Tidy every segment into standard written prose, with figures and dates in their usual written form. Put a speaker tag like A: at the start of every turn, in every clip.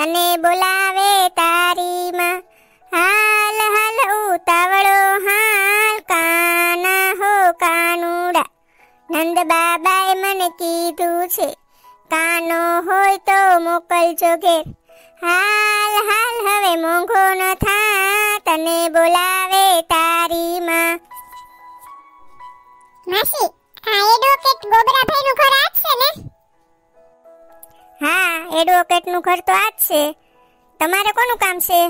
A: તને બોલાવે તારી માં, હાલ હાલ ઉતાવળો હાલ, કાના હો કાનુડા, નંદ બાબાએ મને કીધું છે, કાનો હોય તો મોકલજો ઘેર, હાલ હાલ હવે મોંઘો ન થા, તને બોલાવે તારી માં.
B: માસી, આ એડવોકેટ ગોબરાભાઈ નું ઘર આ જ છે ને?
A: હા, એડવોકેટ નું ઘર તો આ જ છે. તમારે કોનું કામ છે?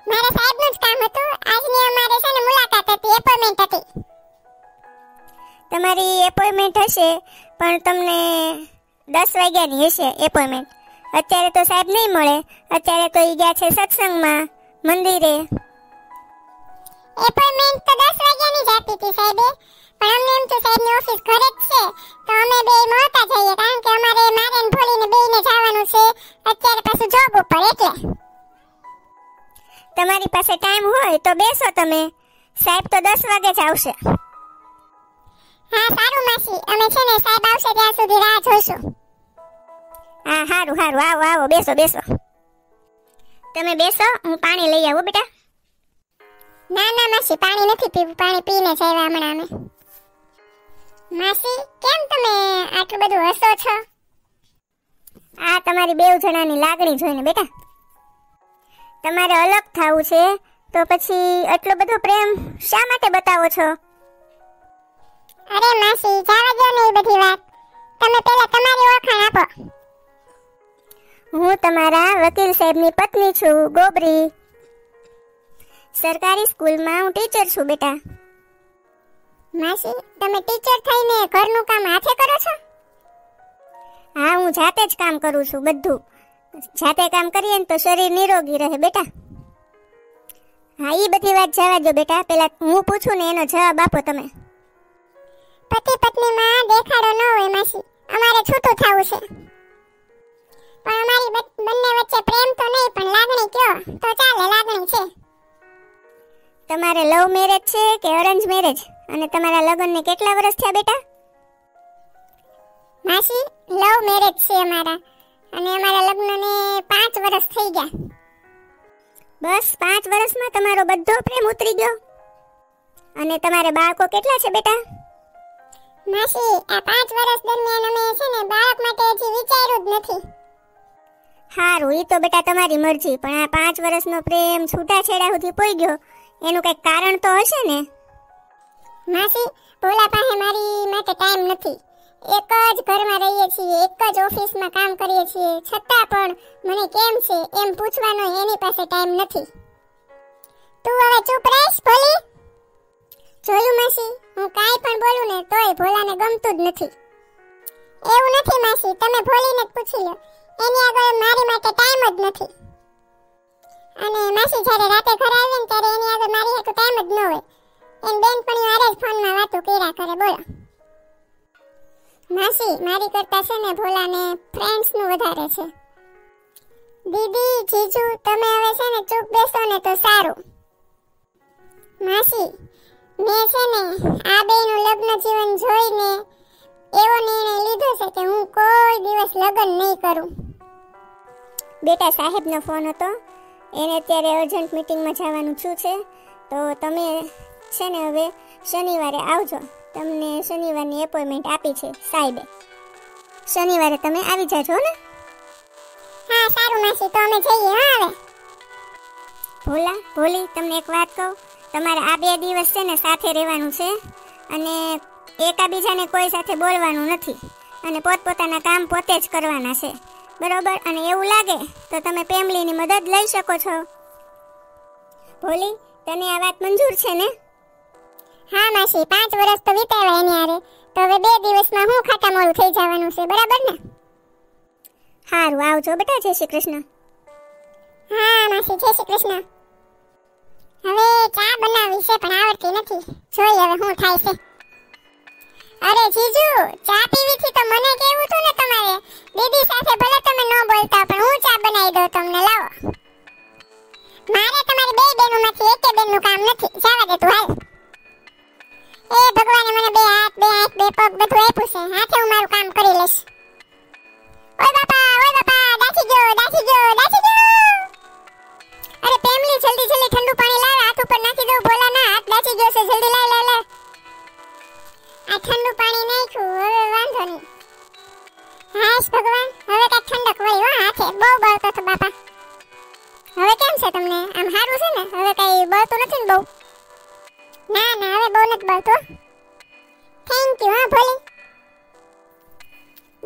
B: મારા સાહેબનું જ કામ હતું. આજની અમારે છે ને મુલાકાત હતી, એપોઇન્ટમેન્ટ હતી.
A: તમારી એપોઇન્ટમેન્ટ હશે, પણ તમને 10 વાગ્યાની હશે એપોઇન્ટમેન્ટ. અત્યારે તો સાહેબ નહીં મળે, અત્યારે તો ઈ ગયા છે સત્સંગમાં, મંદિરે.
B: એપોઇન્ટમેન્ટ તો 10 વાગ્યાની જ આપી હતી સાહેબે, પણ અમને એમ તો સાહેબની ઓફિસ ઘરે જ છે, તો અમે બે મળતા જઈએ, કારણ કે અમારે મારે ને ભોલીને બેયને જવાનું છે અત્યારે પાછું જોબ ઉપર. એટલે
A: તમારી પાસે ટાઈમ હોય તો બેસો તમે, સાહેબ તો 10 વાગે જ આવશે.
B: હા સારું માસી, અમે છે ને સાહેબ આવશે ત્યાં સુધી રાહ જોઈશું.
A: હા હારું હારું, આવો આવો, બેસો બેસો. તમે બેસો, હું પાણી લઈ આવું બેટા.
B: ના ના માસી, પાણી નથી પીવું, પાણી પીને જ આવ્યા હમણાં અમે. માસી, કેમ તમે આટલું બધું હસો છો?
A: આ તમારી બેવ જણાની લાગણી જોઈને બેટા. તમારે અલગ થવું છે તો પછી આટલો બધો પ્રેમ શા માટે બતાવો છો?
B: અરે માસી, જાવા દો ને એ બધી વાત. તમે પહેલા તમારી ઓળખાણ આપો.
A: હું તમારા વકીલ સાહેબની પત્ની છું, ગોબરી. સરકારી સ્કૂલમાં હું ટીચર છું બેટા.
B: માસી, તમે ટીચર થઈને ઘરનું કામ હાથે કરો છો?
A: હા, હું જાતે જ કામ કરું છું બધું. જાતે કામ કરીએ ને તો શરીર નિરોગી રહે બેટા. હા, ઈ બધી વાત જવા દો બેટા, પેલા હું પૂછું ને એનો જવાબ આપો તમે.
B: પતિ પત્નીમાં દેખાડો ન હોય માસી, અમારે છૂટું થવું છે. પણ અમારી બંને વચ્ચે પ્રેમ તો નહીં, પણ લાગણી કયો તો ચાલે, લાગણી છે.
A: તમારે લવ મેરેજ છે કે અરેન્જ મેરેજ? અને તમારા લગ્નને કેટલા વર્ષ થયા બેટા?
B: માસી, લવ મેરેજ છે અમારા, અને અમારા લગ્નને 5 વર્ષ થઈ ગયા.
A: બસ 5 વર્ષમાં તમારો બધો પ્રેમ ઉતરી ગયો? અને તમારે બાળકો કેટલા છે બેટા?
B: માસી, આ 5 વર્ષ દરમિયાન અમે છે ને બાળક માટે હજી વિચાર્યું જ નથી.
A: હારું, ઈ તો બેટા તમારી મરજી, પણ આ 5 વર્ષનો પ્રેમ છૂટાછેડા સુધી પોઈ ગયો, એનું કઈક કારણ તો હશે ને?
B: માસી, ભોલા પાસે મારી માટે ટાઈમ નથી. એક જ ઘરમાં રહીએ છીએ, એક જ ઓફિસમાં કામ કરીએ છીએ, છતાં પણ મને કેમ છે એમ પૂછવાનો એની પાસે ટાઈમ નથી. તું હવે ચૂપ રહીશ ભોલી? જોયું માસી, હું કાંઈ પણ બોલું ને તોય ભોલાને ગમતું જ નથી. એવું નથી માસી, તમે ભોલીને જ પૂછી લો, એની આગળ મારી માટે ટાઈમ જ નથી. અને માસી જ્યારે રાતે ઘરે આવે ને ત્યારે એની આગળ મારી હાટુ ટાઈમ જ ન હોય. એન બેનપણીઓ હારે જ ફોનમાં વાતો કર્યા કરે. બોલો માસી, મારી કરતા છે ને ભોલાને ફ્રેન્ડ્સનું વધારે છે. દીદી, જીજુ, તમે હવે છે ને ચૂપ બેસો ને તો સારું. માસી, મેં છે ને આ બેયનું લગ્ન જીવન જોઈને એવો નિર્ણય લીધો છે કે હું કોઈ દિવસ લગ્ન નહીં કરું.
A: બેટા, સાહેબનો ફોન હતો, એને અત્યારે અર્જન્ટ મીટિંગમાં જવાનું છું છે, તો તમે છે ને હવે શનિવારે આવજો. તમને શનિવારની એપોઇન્ટમેન્ટ આપી છે સાહેબે. શનિવારે તમે આવી જાજો ને?
B: હા સારું માસી, તો અમે જઈએ. હા હવે
A: ભોલી, તમને એક વાત કહું, તમારે આ 2 દિવસ છે ને સાથે રહેવાનું છે, અને એકાબીજાને કોઈ સાથે બોલવાનું નથી, અને પોતપોતાના કામ પોતે જ કરવાના છે, બરોબર? અને એવું લાગે તો તમે ફેમિલીની મદદ લઈ શકો છો. ભોલી, તને આ વાત મંજૂર છે ને?
B: હા માસી, 5 વર્ષ તો વિતાવ્યા એની હારે, તો હવે 2 દિવસમાં હું ખાતા મોળું થઈ જવાનું છે, બરાબર ને?
A: હારું, આવજો બેટા. જય શ્રી કૃષ્ણ.
B: હા માસી, જય શ્રી કૃષ્ણ. હવે ચા બનાવી છે પણ આવડતી નથી, જોઈ હવે શું થાય છે. અરે જીજુ, ચા પીવી થી તો મને કેવું હતું ને તમારે, દીદી સાથે ભલે તમે ન બોલતા પણ હું ચા બનાવી દઉં તમને. લાવો, મારે તમારી 2 બેનોમાંથી એકે બેનનું કામ નથી, જવા દે તું હાલ. એ ભગવાને મને 2 હાથ 2 આંખ 2 પગ બધું આપ્યું છે, હાથે હું મારું કામ કરી લઈશ. ઓય બાપા, દાખી ગયો. ગયો છે, જલ્દી લાવ લાવ લાવ. આ ઠંડુ પાણી નાખ્યું, હવે વાંધો નહીં. હાશ ભગવાન, હવે કાંઈક ઠંડક વળી હો હાથે. બહુ બળતો હતો બાપા. હવે કેમ છે તમને? આમ સારું છે ને? હવે કાંઈ બળતું નથી ને બહુ? ના ના, હવે બહુ નથી બળતું. થેન્ક યુ હા ભોલી.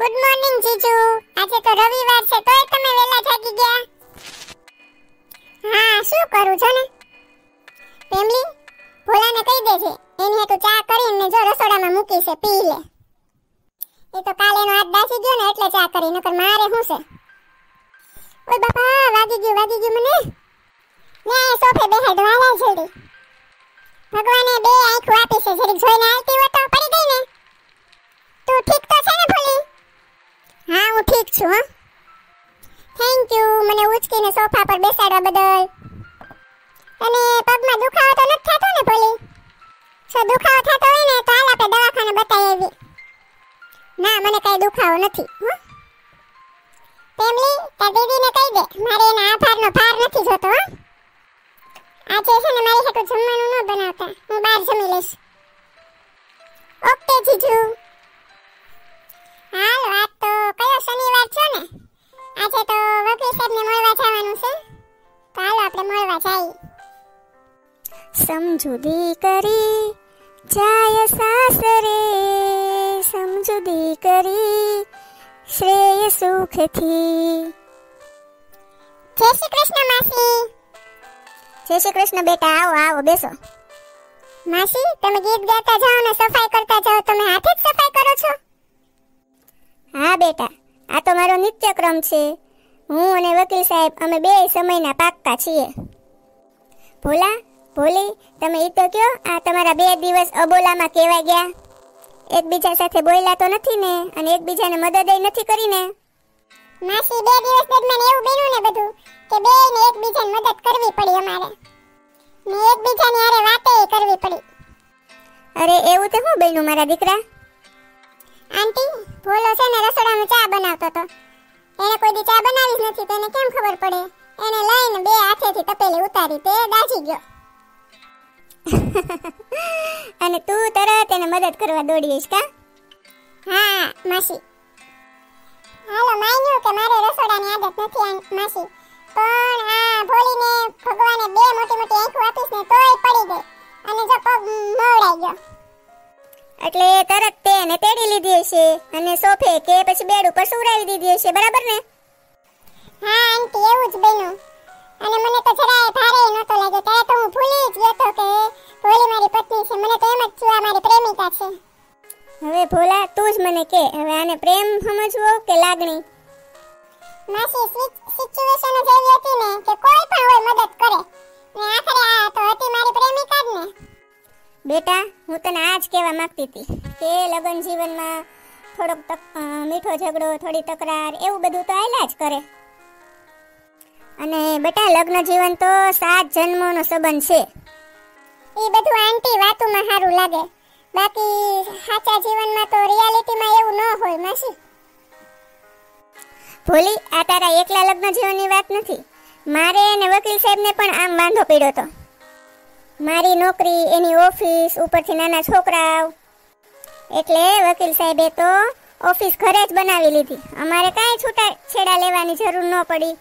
B: ગુડ મોર્નિંગ જીજુ. આજે તો રવિવાર છે તોય તમે વેલા જાગી ગયા. હા શું કરું છો ને ફેમિલી, ભોલાને કહી દેજે એની હેતુ ચા કરીને જો રસોડામાં મૂકી છે, પી લે. એ તો કાલે એનો હાથ દાસી ગયો ને એટલે ચા કરી, નકર મારે શું છે. ઓય બાપા, વાગી ગયું મને. ને આ સોફે બેહાડો, હાલ જલ્દી. ભગવાને બે આંખો આપી છે, જરીક જોઈને આવતી હો તો પડી ગઈ ને. તું ઠીક તો છે ને ભોલી? હા હું ઠીક છું હા. થેન્ક યુ મને ઉચકીને સોફા પર બેસાડવા બદલ. અને પગમાં દુખાવો તો નથી થતો ને ભોલી? જો દુખાવો થતો હોય ને તો હાલ આપણે દવાખાને બતાવી આવી. ના મને કઈ દુખાવો નથી હો. ફેમિલી, તાર દીદીને કહી દે મારે એના આભારનો ભાર નથી જોતો હો. આજે છે ને મારી હાટુ જમવાનું ન બનાવતા, હું બહાર જમી લઈશ. ઓકે જીજુ. હાલ વાત તો કયો શનિવાર છો ને? આજે તો વકીલ સાહેબને મળવા જવાનું છે, તો હાલો આપણે મળવા જઈએ.
A: સમજૂતી કરી જાય સાસરે, સમજૂતી કરી શ્રેય સુખથી.
B: જય શ્રી કૃષ્ણ માસી.
A: જય શ્રી કૃષ્ણ બેટા, આવો આવો બેસો.
B: માસી તમે ગીત ગાતા જાઓ ને સફાઈ કરતા જાઓ, તમે હાથે જ સફાઈ કરો છો?
A: હા બેટા, આ તો મારો નિત્યક્રમ છે. હું અને વકીલ સાહેબ અમે બે સમયના પાક્કા છીએ. ભોલા ભોલી, તમે ઈ તો કયો, આ તમારા 2 દિવસ અબોલામાં કેવા ગયા? એકબીજા સાથે બોલ્યા તો નથી ને, અને એકબીજાને મદદ નથી કરી ને?
B: માસી 2 દિવસ દરમિયાન એવું બન્યું ને બધું કે બેયને એકબીજાને મદદ કરવી પડી અમારે, ને એકબીજાની હારે વાતે કરવી પડી.
A: અરે એવું તો શું બન્યું મારા દીકરા?
B: આંટી, ભોલો છે ને રસોડામાં ચા બનાવતો હતો. એને કોઈ દી ચા બનાવી જ નથી, તેને કેમ ખબર પડે? એને લઈને 2 હાથેથી તપેલી ઉતારી, તે દાજી ગયો.
A: અને તું તરત એને મદદ કરવા દોડી આવીશ કા?
B: હા માસી. હાલો માન્યું કે મારે રસોડાની આદત નથી માસી, પણ આ ભોલીને ભગવાને 2 મોટી મોટી આંખો આપીશ ને તોય પડી ગઈ, અને જો પગ મોવડાઈ ગયો.
A: એટલે તરત તેને તેડી લીધી હશે અને સોફે કે પછી બેડ ઉપર સુવડાવી દીધી હશે, બરાબર ને?
B: હા આંટી, એવું જ બન્યું. અને મને તો જરાય ભારે નહોતો લાગ્યો, ત્યારે તો હું ભૂલી જ ગયો તો કે ભોલી મારી પત્ની છે. મને તો એમ જ થયું આ મારી પ્રેમિકા છે.
A: હવે ભોલા, તું જ મને કે, હવે આને પ્રેમ સમજવો કે લાગણી?
B: માસી સિચ્યુએશન જ એવી હતી ને કે કોઈ પણ હોય મદદ કરે, ને આખરે આ તો હતી મારી પ્રેમિકા જ ને.
A: બેટા, હું તને આ જ કહેવા માંગતી હતી કે લગ્ન જીવનમાં થોડોક મીઠો ઝઘડો, થોડી તકરાર, એવું બધું તો આયલા જ કરે. અને બેટા, લગ્ન જીવન તો 7 જન્મોનો સંબંધ છે.
B: એ બધું આંટી વાતોમાં સારું લાગે, બાકી સાચા જીવનમાં તો રિયાલિટીમાં એવું ન હોય માસી.
A: ભોલી, આ તારા એકલા લગ્ન જીવનની વાત નથી. મારે અને વકીલ સાહેબને પણ આમ વાંધો પડ્યો હતો. મારી નોકરી, એની ઓફિસ, ઉપરથી નાના છોકરાઓ, એટલે વકીલ સાહેબે તો ઓફિસ ઘરે જ બનાવી લીધી. અમારે કાંઈ છૂટા છેડા લેવાની જરૂર ન પડી.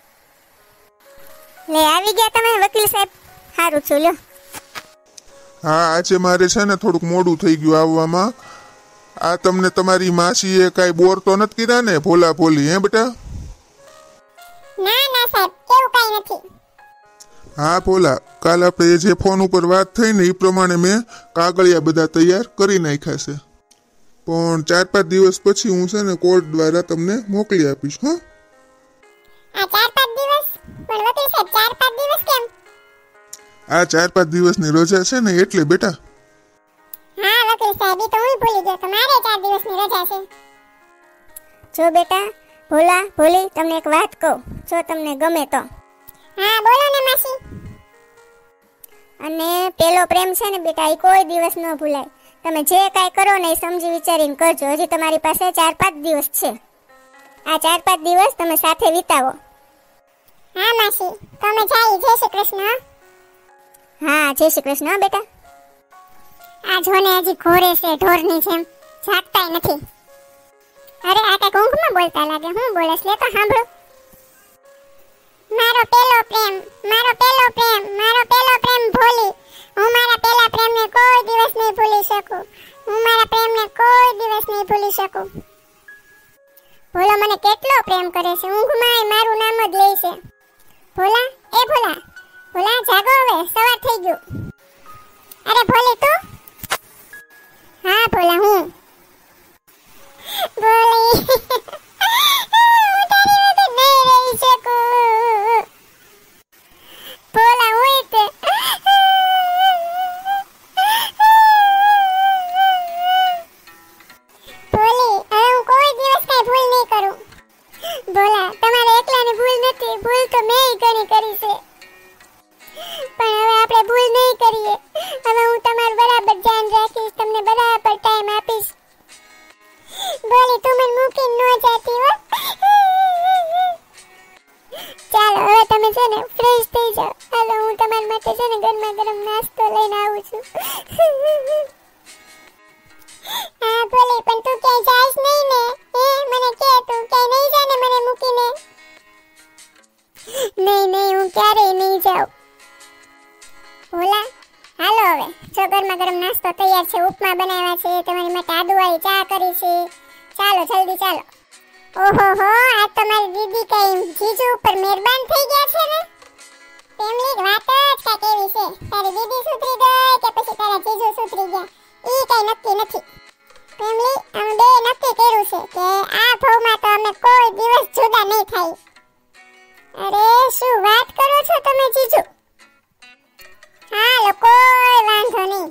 A: લે આવી ગયા તમે વકીલ સાહેબ, સારું છું લ્યો.
C: હા, આજે મારે છે ને થોડુંક મોડું થઈ ગયું આવવામાં. આ તમને તમારી માસીએ કાંઈ બોર તો નથી કીધા ને ભોલા ભોલી, હે બેટા?
B: ના ના સાહેબ, એવું કાંઈ નથી.
C: હા ભોલા, કાલ આપણે જે ફોન ઉપર વાત થઈ ને એ પ્રમાણે મેં કાગળિયા બધા તૈયાર કરી નાખ્યા છે, પણ 4-5 દિવસ પછી હું છે ને કોર્ટ દ્વારા તમને મોકલી આપીશ. હા,
B: આ 4-5 દિવસ? પણ વકીલ સાહેબ 4-5 દિવસ કેમ?
C: આ 4-5 દિવસની રજા છે ને એટલે બેટા.
B: હા વકીલ સાહેબ, ઈ તો હું ભૂલી ગયો, તમારે 4 દિવસની રજા છે.
A: જો બેટા, ભોલા ભોલી, તમને એક વાત કહું, જો તમને ગમે તો.
B: હા બોલો ને માસી.
A: અને પેલો પ્રેમ છે ને બેટા, એ કોઈ દિવસ ન ભૂલાય. તમે જે કાંઈ કરો ને એ સમજી વિચારીને કરજો. હજી તમારી પાસે 4-5 દિવસ છે. આ 4-5 દિવસ તમે સાથે વિતાવો.
B: હા માસી, તમે જાઈ. જય શ્રી કૃષ્ણ.
A: હા, જય શ્રી કૃષ્ણ બેટા.
B: આ જોને હજી ઘોરે છે ઢોરની જેમ, જાગતાય નથી. અરે આ કઈક ઊંઘમાં બોલતા લાગે. હું બોલેસ લે તો સાંભળો. મારો પેલો પ્રેમ, મારો પેલો પ્રેમ, મારો પેલો પ્રેમ ભોલી. હું મારા પેલા પ્રેમને કોઈ દિવસ નહીં ભૂલી શકું. હું મારા પ્રેમને કોઈ દિવસ નહીં ભૂલી શકું. ભોલો મને કેટલો પ્રેમ કરે છે, ઊંઘમાં મારું નામ જ લે છે. ભોલા, એ ભોલા, ભોલા જાગો હવે, સવાર થઈ ગયું. અરે ભોલી તું? હા ભોલા હું. ભોલી હું તારી વગર નહીં રહી શકું. ભોલા હું તે ભોલી, હવે હું કોઈ દિવસ કઈ ભૂલ નહીં કરું. ભોલા તમારે એકલાની ભૂલ નથી, ભૂલ તો મેં ઘણી કરી છે, પણ હવે આપણે ભૂલ નહીં કરીએ. હવે હું તમારું બરાબર ધ્યાન રાખીશ, તમને બરાબર ટાઈમ આપીશ. ભોલી તું મને મૂકીને ન જાતી હો. ચાલો હવે તમે છે ને ફ્રેશ થઈ જાઓ. હાલો હું તમારા માટે છે ને ગરમા ગરમ નાસ્તો લઈને આવું છું. હા ભોલી, પણ તું ક્યાંય જાઈશ નહીં ને? મને કે તું ક્યાંય નહીં જા ને મને મૂકીને? નહીં નહીં, હું ક્યારેય નહીં જાઉં. ભોલા હાલો હવે, જો ગરમા ગરમ નાસ્તો તૈયાર છે, ઉપમા બનાવ્યા છે, તમારી માટે આદુવાળી ચા કરી છે. ચાલો જલ્દી ચાલો. ઓહો હો, આ તો મારી દીદી કઈ જીજુ ઉપર મહેરબાન થઈ ગયા છે ને. ફેમિલી વાત જ કાંઈક એવી છે, તારી દીદી સુધરી ગઈ કે પછી તારા જીજુ સુધરી ગયા ઈ કઈ નક્કી નથી. ફેમિલી અમે બે નક્કી કર્યું છે કે આ ભાવમાં તો અમે કોઈ દિવસ જુદા નહીં થાય. અરે શું વાત કરો છો તમે જીજુ? હાલો કોઈ વાંધો નહીં,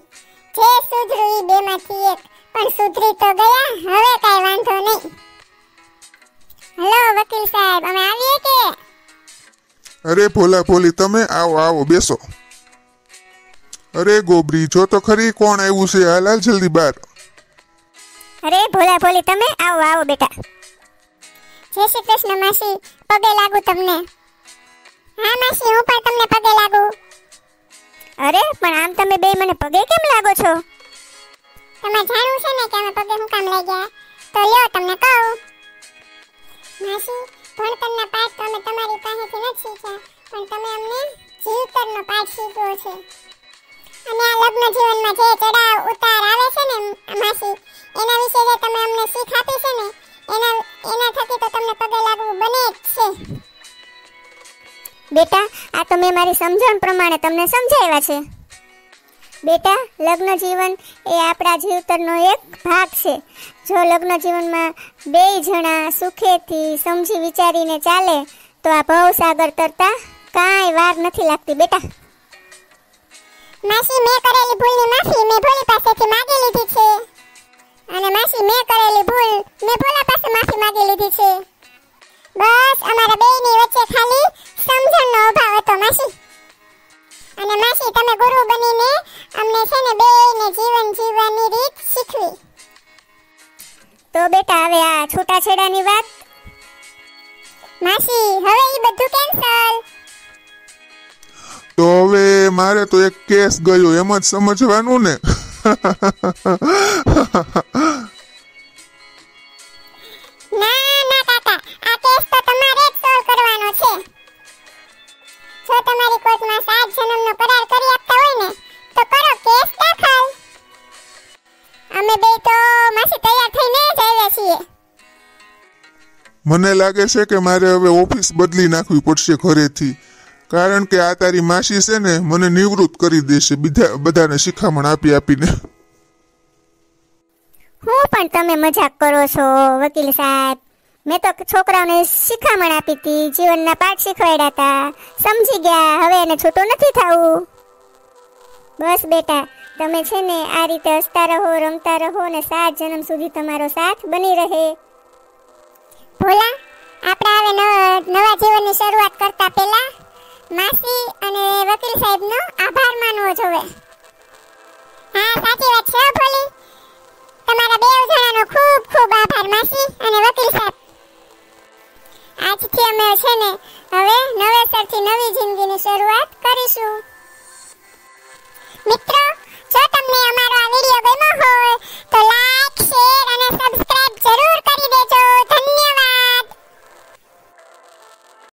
B: જે સુધર્યું ઈ બેમાંથી એક, પણ સુધરી તો ગયા, હવે કઈ વાંધો નહીં. હેલો વકીલ સાહેબ, અમે આવીએ કે?
C: અરે ભોલા ભોલી, તમે આવો આવો બેસો. અરે ગોબરી, જો તો ખરી કોણ આવ્યું છે, હાલ હાલ જલ્દી બહાર.
A: અરે ભોલા ભોલી, તમે આવો આવો બેટા.
B: જય શ્રી કૃષ્ણ માસી, પગે લાગુ તમને. હા માસી, હું પણ તમને પગે લાગુ.
A: અરે પણ આમ તમે બે મને પગે કેમ લાગો છો?
B: તમારે જાણવું છે ને કે અમે પગે હું કામ લાગ્યા? તો લ્યો તમને કહું. માસી, ભણતરના પાઠ તો અમે તમારી પાસેથી નથી શીખ્યા, પણ તમે અમને જીવતરનો પાઠ શીખ્યો છે. અને આ લગ્ન જીવનમાં જે ચડાવ ઉતાર આવે છે ને માસી, એના વિશે જે તમે અમને શીખ આપી છે ને, એના થકી તો તમને પગે લાગવું બને જ છે.
A: બેટા આ તો મેં મારી સમજણ પ્રમાણે તમને સમજાવ્યા છે. બેટા લગ્ન જીવન એ આપણા જીવતરનો એક ભાગ છે. જો લગ્ન જીવનમાં બેય જણા સુખેથી સમજી વિચારીને ચાલે તો આ ભવસાગર તરતા કાંઈ વાર નથી લાગતી. બેટા
B: માસી, મેં કરેલી ભૂલની માફી મેં ભોલી પાસેથી માંગી લીધી છે. અને માસી, મેં કરેલી ભૂલ મેં ભોલા પાસે માફી માંગી લીધી છે. બસ અમારા બેયની વચ્ચે ખાલી સમજણનો અભાવ હતો માસી. અને માસી, તમે ગુરુ બનીને અમને છે ને બેયને જીવન જીવવાની રીત શીખવી.
A: તો બેટા હવે આ છૂટાછેડાની વાત
B: માસી, હવે ઈ બધું કેન્સલ.
C: તો હવે મારે તો એક કેસ ગયો એમ જ સમજવાનું ને.
B: ના ના કાકા, આ કેસ તો તમારે જ સોલ્વ કરવાનો છે. જો તમારી કોર્ટમાં 7 જન્મનો કરાર કરી આપતા હોય ને તો કરો કેસ દાખલ. અમે બે તો માસી તૈયાર થઈને જ આવ્યા છીએ.
C: મને લાગે છે કે મારે હવે ઓફિસ બદલી નાખવી પડશે ઘરેથી, કારણ કે આ તારી માસી છે ને મને નિવૃત્ત કરી દેશે બધાને શિખામણ આપી આપીને.
A: હું પણ તમે મજાક કરો છો વકીલ સાહેબ? મેં તો છોકરાઓને શિખામણ આપી હતી, જીવનના પાઠ શીખવાડ્યા હતા, સમજી ગયા, હવે એને છૂટું નથી થવું. બસ બેટા તમે છે ને આ રીતે હસતા રહો, રમતા રહો ને 7 જન્મ સુધી તમારો સાથ બની રહે.
B: ભોલા, આપણે હવે નવા જીવનની શરૂઆત કરતા પહેલા માસી અને વકીલ સાહેબનો આભાર માનવો જોઈએ. હા સાચી વાત છે ભોલી, તમારા બે જણાનો ખૂબ ખૂબ આભાર માસી અને વકીલ સાહેબ. આજથી અમે છે ને હવે નવેસરથી નવી જિંદગીની શરૂઆત કરીશું. મિત્રો